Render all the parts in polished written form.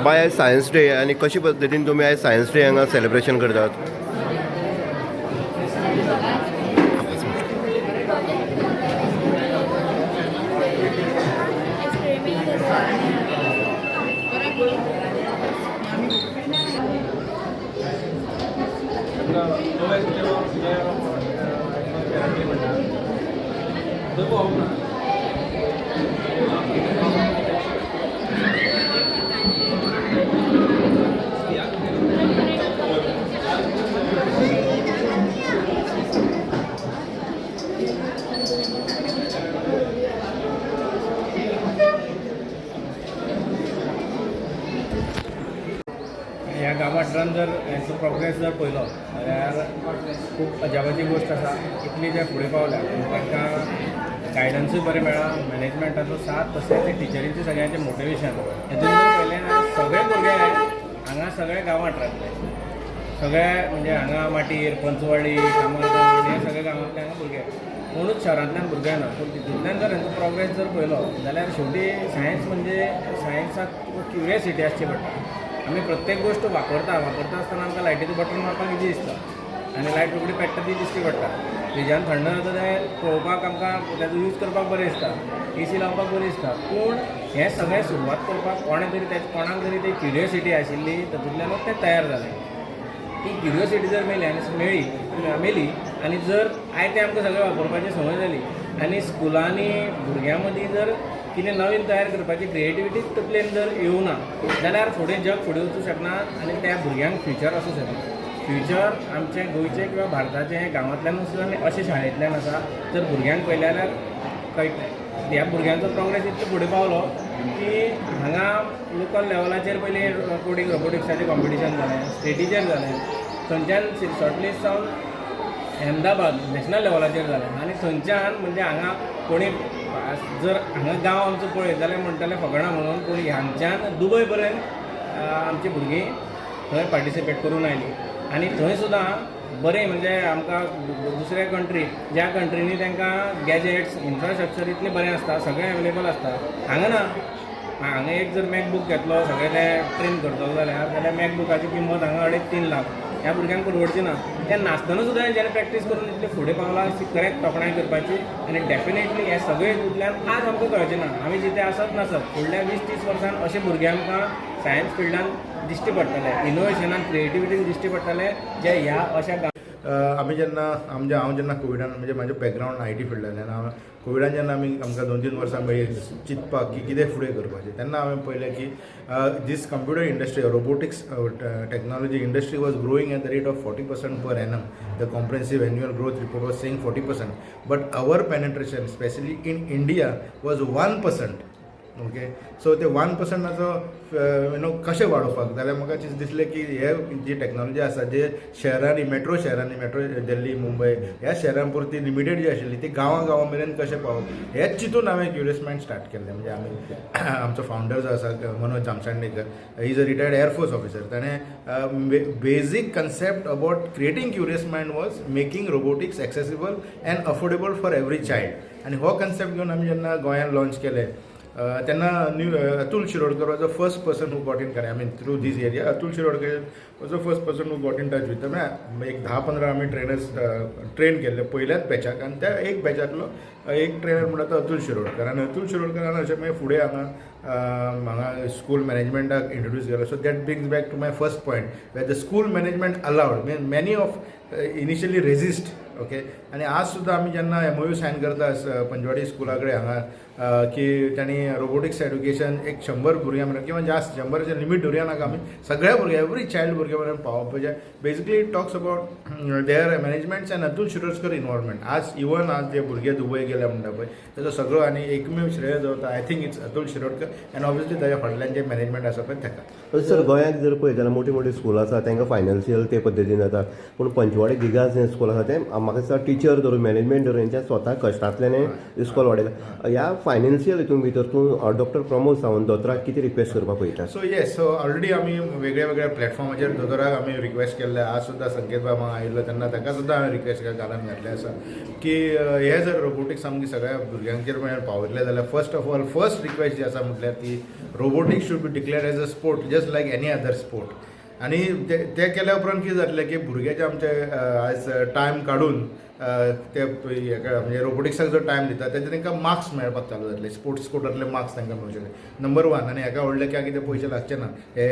Bye आज science day आणि कशा पद्धतीने तुम्ही आज सायन्स डे हांगा सेलिब्रेशन करतात? ह्या गांवांतल्यान जर हेचो प्रोग्रेस जर पळयलो जाल्यार खूब अजापाची गोश्ट आसा. इतली जे फुडें पावल्या तांकां गायडन्सूय बरें मेळ्ळा, मॅनेजमेंटाचो साथ, तशेंच ते टिचरींचें सगळ्यांचें मोटिवेशन. हेतून जर पळयलें जाल्यार सगळे भुरगे हांगा सगळे गांवांत रावतले. सगळे म्हणजे हांगा माटीर, पंचवाडी, कामरगांव हे सगळे गांवांतले हांगा भुरगे. कोणूच शहरांतल्यान भुरगे ना. पूण तितूंतल्यान जर हेचो प्रोग्रेस जर पळयलो जाल्यार शेवटी सायन्स म्हणजे सायन्साक क्युरियोसिटी आसची पडटा. आमी प्रत्येक गोश्ट वापरता आसतना आमकां लायटीचें बटन मारपाक इजी दिसता आनी लायट रोखडी पेट्टा ती दिसची पडटा. फ्रिजान थंड जाता तें पळोवपाक आमकां तेजो यूज करपाक बरें दिसता, AC लावपाक बरी दिसता. पूण हें सगळें सुरवात करपाक कोणाक तरी ती क्युरियोसिटी आशिल्ली, तातूंतल्यानूच तें तयार जालें. ती क्युरियोसिटी जर मेली आनी जर आयतें आमकां सगळें वापरपाची संवय जाली आनी स्कुलांनी भुरग्यां मदीं जर कितें नवीन तयार करपाची क्रिएटिविटी तकलेन जर येवना जाल्यार फुडें जग फुडें वचूं शकना आनी त्या भुरग्यांक फ्युचर आसूं शकना. फ्युचर आमचें गोंयचें किंवा भारताचें हें गांवांतल्यानूच आनी अशें शाळेंतल्यान आसा. जर भुरग्यांक पळयलें जाल्यार ह्या भुरग्यांचो प्रोग्रेस इतलो फुडें पावलो की हांगा लोकल लेवलाचेर पयलीं कोडिंग रोबोटिक्साचें कॉम्पिटिशन जालें, स्टेटीचेर जालें, थंयच्यान शॉर्टलिस्ट जावन अहमदाबाद नॅशनल लेवलाचेर जालें आनी थंयच्यान म्हणजे हांगा कोणी जर हांगा गांव आमचो पळयत जाल्यार म्हणटाले फकाणां म्हणून, पूण हांगच्यान दुबय पर्यंत आमची भुरगीं थंय पार्टिसिपेट करून आयलीं आनी थंय सुद्दां बरें म्हणजे आमकां दुसऱ्या कंट्री ज्या कंट्रीनी तांकां गॅजेट्स इन्फ्रास्ट्रक्चर इतलें बरें आसता, सगळें अवेलेबल आसता, हांगा ना. हांगा एक जर मॅकबूक घेतलो सगळें तें ट्रेन करतलो जाल्यार मॅकबुकाची किंमत हांगा 2.5-3 लाख. ह्या भुरग्यांक परवडची ना. तें नासतना सुद्दां जेन्ना प्रॅक्टीस करून इतलें फुडें पावलां करेक्ट तोखणाय करपाची आनी डेफिनेटली हे सगळे हितूंतल्यान आज आमकां कळचें ना. आमी जितें आसत नासत फुडल्या 20-30 वर्सान अशे भुरगे आमकां सायन्स फिल्डान दिश्टी पडटले, इनोवेशनान, क्रिएटिविटीन दिश्टी पडटले, जे ह्या अशा आमी जेन्ना हांव जेन्ना कोविडान म्हणजे म्हजें बॅकग्रावंड IT फिल्डांतल्यान हांव कोविडान जेन्ना आमकां 2-3 वर्सां मेळ्ळी चिंतपाक की कितें फुडें करपाचें, तेन्ना हांवें पळयलें की दीस computer industry robotics technology industry was growing at the rate of 40% per annum. The comprehensive annual growth report was saying 40%, but our penetration, especially in India, was 1%. Okay, so ते 1%ाचो कशें वाडोवपाक जाल्यार म्हाका दिसलें की हे जी टॅक्नॉलॉजी आसा जे शहरांनी मेट्रो दिल्ली, मुंबय ह्या शहरां पुरती लिमिटेड जी आशिल्ली ती गांवां मेरेन कशें पावप हेच चिंतून हांवें क्युरियस मायंड स्टार्ट केल्लें. म्हणजे आमी आमचो फावंडर जो आसा Manoj Jamsandekar, he is a retired air force officer. ताणें basic concept about creating curious mind was making robotics accessible and affordable for every child. आनी हो कन्सेप्ट घेवन आमी जेन्ना गोंयांत लॉन्च केलें तेन्ना Atul Shirodkar was the first person who got in connect, I mean through this area. Atul Shirodkar was the first person who got in touch with एक 10-15 आमी ट्रेनर्स ट्रेन केल्ले पयल्याच बॅचाक आनी त्या एक बॅचांतलो एक ट्रेनर म्हणटा तो अतुल शिरोडकर. आनी अतुल शिरोडकरान अशें मागीर फुडें हांगा स्कूल मॅनेजमेंटाक इंट्रोड्यूस केलो. So that brings back to my first point where the school management allowed mean many of initially resist. Okay, आनी आज सुद्दां आमी जेन्ना MOU सायन करता पंचवाडी स्कुला कडेन हांगा की तांणी रोबोटिक्स एड्युकेशन एक 100 भुरग्यां मेरेन किंवा जास्त 100चे लिमीट धरुया नाका, आमी सगळ्या भुरग्यां एवरी चायल्ड भुरग्यां मेरेन पावोवपाचें. Basically talks about their managements and Atul Shirodkar involvement. आज जे भुरगे दुबय गेले म्हणटा पळय ताचो सगळो आनी एकमेव श्रेय जो I think it's Atul Shirodkar end obviously ताच्या फाटल्यान जे मॅनेजमेंट आसा पळय ताका. सर, गोंयांत जर पळयत जाल्यार मोठी स्कूल आसा तांकां फायनान्शियल ते पद्दतीन जाता, पूण पंचवाडी दिगास जें स्कूल आसा तें म्हाका दिसता टिचर धरून मॅनेजमेंट धरून हेंच्या स्वता कश्टांतल्यान इस्कॉल वाडयला. ह्या फायनान्शियल हितून भितर तूं डॉक्टर प्रमोद सावंत दोतोराक कितें रिक्वेस्ट करपाक पळयता? सो ऑलरेडी आमी वेगळ्या प्लॅटफॉर्माचेर दोतोराक आमी रिक्वेस्ट केल्ले. आज सुद्दां संकेत बाब हांगा आयिल्लो तेन्ना ताका सुद्दां हांवें रिक्वेस्ट घालून घातलें आसा की हे जर रोबोटिक्स आमगे सगळ्या भुरग्यांचेर पावयतले जाल्यार first of all first request जी आसा म्हटल्यार ती robotics should be declared as a sport. Just like any other sport आनी ते केल्या उपरांत कितें जातलें की भुरग्याचे आमचे आयज टायम काडून ते हेका म्हणजे रोबोटिक्साक जो टायम दिता तेजे तांकां मार्क्स मेळपाक चालू जातले स्पोर्ट्स कोटांतले मार्क्स तांकां मेळचे नंबर 1 आनी हेका व्हडले क्या कितें पयशे लागचे ना हे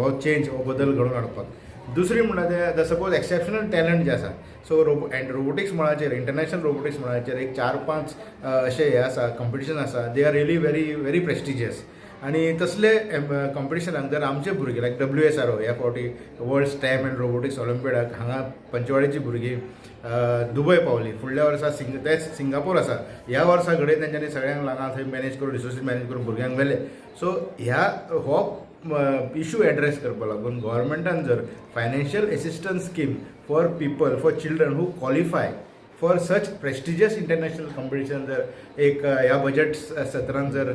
हो चेंज हो बदल घडोवन हाडपाक दुसरी म्हणल्यार ते सपोज एक्सेप्शनल टॅलंट जे आसा सो रोबोटिक्स मळाचेर इंटरनॅशनल रोबोटिक्स मळाचेर एक 4-5 अशे हे आसा कॉम्पिटिशन आसा they are really very prestigious आनी तसले कॉम्पिटिशनाक जर आमचे भुरगे लायक WSRO ह्या फावटी वर्ल्ड स्टॅम एंड रोबोटिक्स ऑलिम्पियाडाक हांगा पंचवाडीची भुरगीं दुबय पावली फुडल्या वर्सा तेच सिंगापूर आसा ह्या वर्सा घडये तेंच्यांनी सगळ्यांक लागून थंय मॅनेज करून रिसोर्सीस मॅनेज करून भुरग्यांक व्हेले सो हो इशू एड्रेस करपा लागून गव्हर्मेंटान जर financial assistance scheme for people for children who qualify for such prestigious international competition जर एक ह्या बजेट सत्रांत जर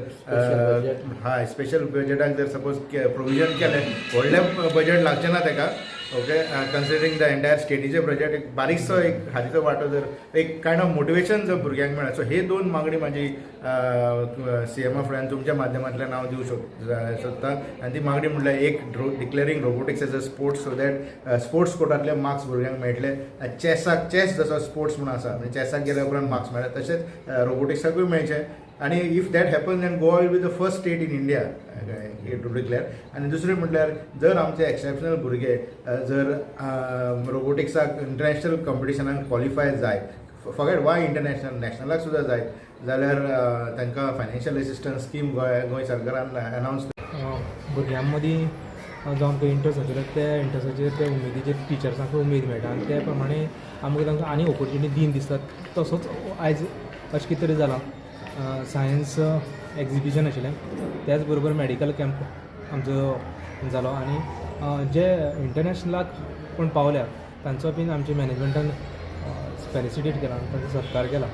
हय स्पेशल बजेटाक जर सपोज प्रोविजन केलें व्हडलें बजेट लागचें ना ताका ओके कन्सिडरींग द एंटायर स्टेटीचे बजेट एक बारीकसो एक हातीचो वांटो जर एक कायंड ऑफ मोटिवेशन जर भुरग्यांक मेळ्ळा सो हे 2 मागणी म्हाजी CMA फुड्यान तुमच्या माध्यमांतल्यान हांव दिवंक सोदतां आनी ती मागणी म्हणल्यार एक declaring robotics as a sports so that sports कोटांतले मार्क्स भुरग्यांक मेळटले चॅस जसो स्पोर्ट्स म्हणून आसा म्हणजे चॅसाक गेल्या उपरांत मार्क्स मेळटा तशेंच रोबोटिक्साकूय मेळचे आनी if that happens then Goa will be the first state in India to declare आनी दुसरें म्हटल्यार जर आमचे एक्सेप्शनल भुरगे जर रोबोटिक्साक इंटरनॅशनल कॉम्पिटिशनाक क्वॉलिफाय जाय फॉगेट वाय इंटरनॅशनल नॅशनलाक सुद्दां जाय जाल्यार तांकां फायनान्शियल एसिस्टन्स स्कीम गोंय सरकारान अनावन्स भुरग्यां मदीं जो आमकां इंट्रस्ट आसलो त्या इंट्रस्टाचेर त्या उमेदीचेर टिचर्सांक उमेद मेळटा आनी त्या प्रमाणे आमकां तांकां आनी ऑपॉर्च्युनिटी दीन दिसता तसोच आयज अशें कितें तरी जालां सायन्स एक्झिबिशन आशिल्लें त्याच बरोबर मेडिकल कॅम्प आमचो जालो आनी जे इंटरनॅशनलाक कोण पावल्या तांचो बीन आमच्या मॅनेजमेंटान फेलिसिटेट केला तांचो सत्कार केला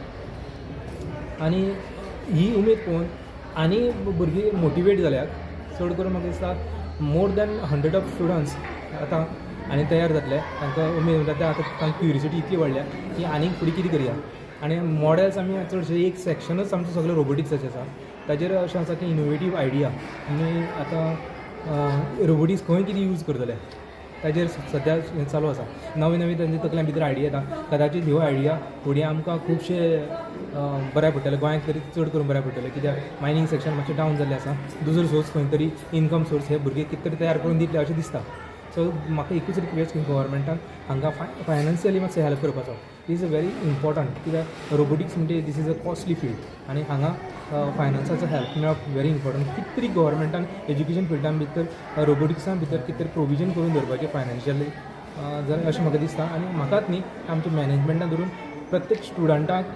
आनी ही उमेद पळोवन आनी भुरगीं मोटिवेट जाल्यात चड करून म्हाका दिसता मोर दॅन 100 ऑफ स्टुडंट्स आतां आनी तयार जातले तांकां उमेद म्हणटा ते आतां तांकां क्युरियोसिटी इतली वाडल्या की आनीक फुडें कितें करया आनी मॉडेल्स आमी चडशे एक सेक्शनच आमचो सगळें रोबोटिक्साचें आसा ताजेर अशें आसा की इनोवेटीव आयडिया आमी आतां रोबोटिक्स खंय कितें यूज करतले ताजेर सद्या चालू आसा नवी नवी तांचे तकल्या भितर आयडिया येता कदाचीत ह्यो आयडिया फुडें आमकां खुबशे बऱ्या पडटले गोंयांत तरी चड करून बऱ्या पडटले कित्याक मायनींग सेक्शन मातशें डावन जाल्लें आसा दुसरो सोर्स खंय तरी इनकम सोर्स हे भुरगे कितें तरी तयार करून दितले अशें दिसता सो म्हाका एकूच रिक्वेस्ट की गव्हर्मेंटान हांगा फायनान्शियली मातसो हेल्प करपाचो इज अ व्हेरी इम्पॉर्टंट कित्याक रोबोटिक्स म्हणजे this is a costly field आनी हांगा फायनान्साचो हेल्प मेळप व्हेरी इम्पॉर्टंट कितें तरी गव्हर्मेंटान एज्युकेशन फिल्डान भितर रोबोटिक्सान भितर कितें तरी प्रोविजन करून दवरपाचें फायनान्शियली जर अशें म्हाका दिसता आनी म्हाकाच न्ही आमच्या मॅनेजमेंटान धरून प्रत्येक स्टुडंटाक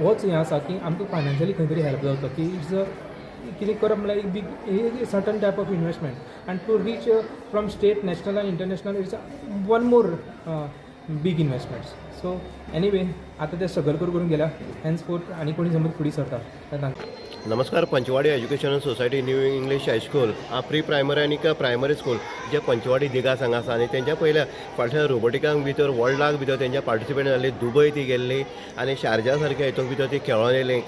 होच हें आसा की आमकां फायनान्शियली खंय तरी हेल्प जावचो की इट्स अ कितें करप म्हळ्यार एक big certain type of investment आनी to reach from state national आनी international it's one more big investments so anyway आतां ते स्ट्रगल करून गेल्या हॅन्सफोर्थ आनी कोणी समज फुडें सरता तांकां नमस्कार Panchwadi educational society new English high school pre primary आनी प्रायमरी स्कूल जे पंचवाडी दिगास हांगा आसा आनी तेंच्या पयल्या फाटल्या रोबोटिकांक भितर वर्ल्डाक भितर तेंच्या पार्टिसिपेट जाल्ली दुबय ती गेल्ली आनी शारजा सारक्या हितूंक भितर ती खेळोन येयली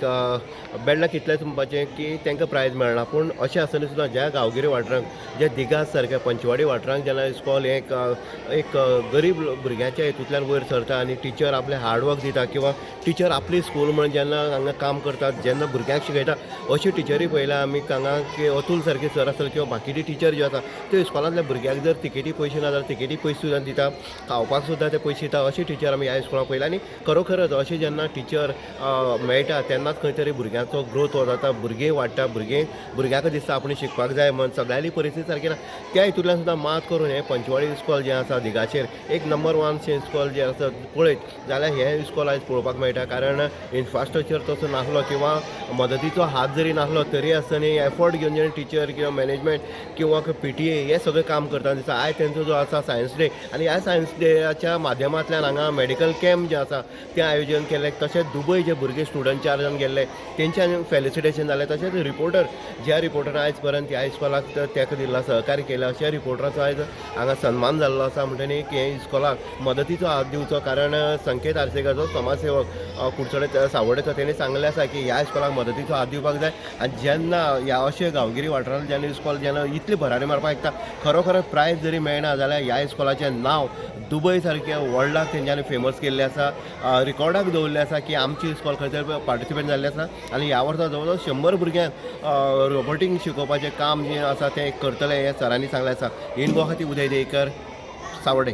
बेडला कितलेंच म्हणपाचें की तांकां प्रायज मेळना पूण अशें आसतना सुद्दां ज्या गांवगिरी वाठारांक ज्या दिगास सारक्या पंचवाडी वाठारांक जेन्ना इस्कॉल एक गरीब भुरग्याच्या हितूंतल्यान वयर सरता आनी टिचर आपलें हार्डवर्क दिता किंवा टिचर आपली स्कूल म्हणून जेन्ना हांगा काम करतात जेन्ना भुरग्यांक शिकयता अशी टिचरी पळयल्या आमी हांगा की अतूल सारके सर आसता किंवा बाकीचे टिचर जे आसा त्यो इस्कॉलांतल्या भुरग्यांक जर तिकेटी पयशे ना जाल्यार तिकेटी पयशे सुद्दां दिता खावपाक सुद्दां ते पयशे दिता अशी टिचर आमी ह्या इस्कॉलाक पळयला आनी खरोखरच अशें जेन्ना टिचर मेळटा तेन्नाच खंय तरी भुरग्यांचो ग्रोथ जाता भुरगीं वाडटा भुरग्यांक दिसता आपण शिकपाक जाय म्हण सगळ्यांनी परिस्थिती सारकी ना त्या हितूंतल्यान सुद्दां मात करून हें पंचवाडी इस्कॉल जें आसा दिगाचेर एक नंबर 1 इस्कॉल जें आसा पळयत जाल्यार हें इस्कॉल आयज पळोवपाक मेळटा कारण इन्फ्रास्ट्रक्चर तसो नासलो किंवा मदतीचो हात जरी नासलो तरी आसतना एफर्ट घेवन जेन्ना टिचर किंवा मॅनेजमेंट किंवा PTA हे सगळें काम करता दिसता आयज तेंचो जो आसा सायन्स डे आनी ह्या सायन्स डेच्या माध्यमांतल्यान हांगा मेडिकल कॅम्प जे आसा तें आयोजन केलें तशेंच दुबय जे भुरगे स्टुडंट 4 जाण गेल्ले तेंच्यान फेलिसिटेशन जालें तशेंच रिपोर्टर ज्या रिपोर्टरान आयज पर्यंत ह्या इस्कॉलाक तेका दिला सहकार्य केला अशा रिपोर्टराचो आयज हांगा सन्मान जाल्लो आसा म्हणटनी हे इस्कॉलाक मदतीचो हात दिवचो कारण संकेत आर्सेकर जो समाजसेवक कुडचडे सावड्डेचो तेणी सांगलें आसा की ह्या इस्कॉलाक मदतीचो हात दिवचो दिवपाक जाय आनी जेन्ना ह्या अशे गांवगिरी वाठारांत जेन्ना इस्कॉल जेन्ना इतले भरारी मारपाक येता खरोखर प्रायज जरी मेळना जाल्यार ह्या इस्कॉलाचें नांव दुबय सारक्या वर्ल्डाक तेंच्यांनी फेमस केल्लें आसा रिकॉर्डाक दवरलें आसा की आमची इस्कॉल खंय तरी पार्टिसिपेट जाल्लें आसा आनी ह्या वर्सा जवळ जवळ 100 भुरग्यांक रोबोटीक शिकोवपाचें काम जें आसा तें करतले हें सरांनी सांगलें आसा इन गो खातीर उदय देयकर सावडे.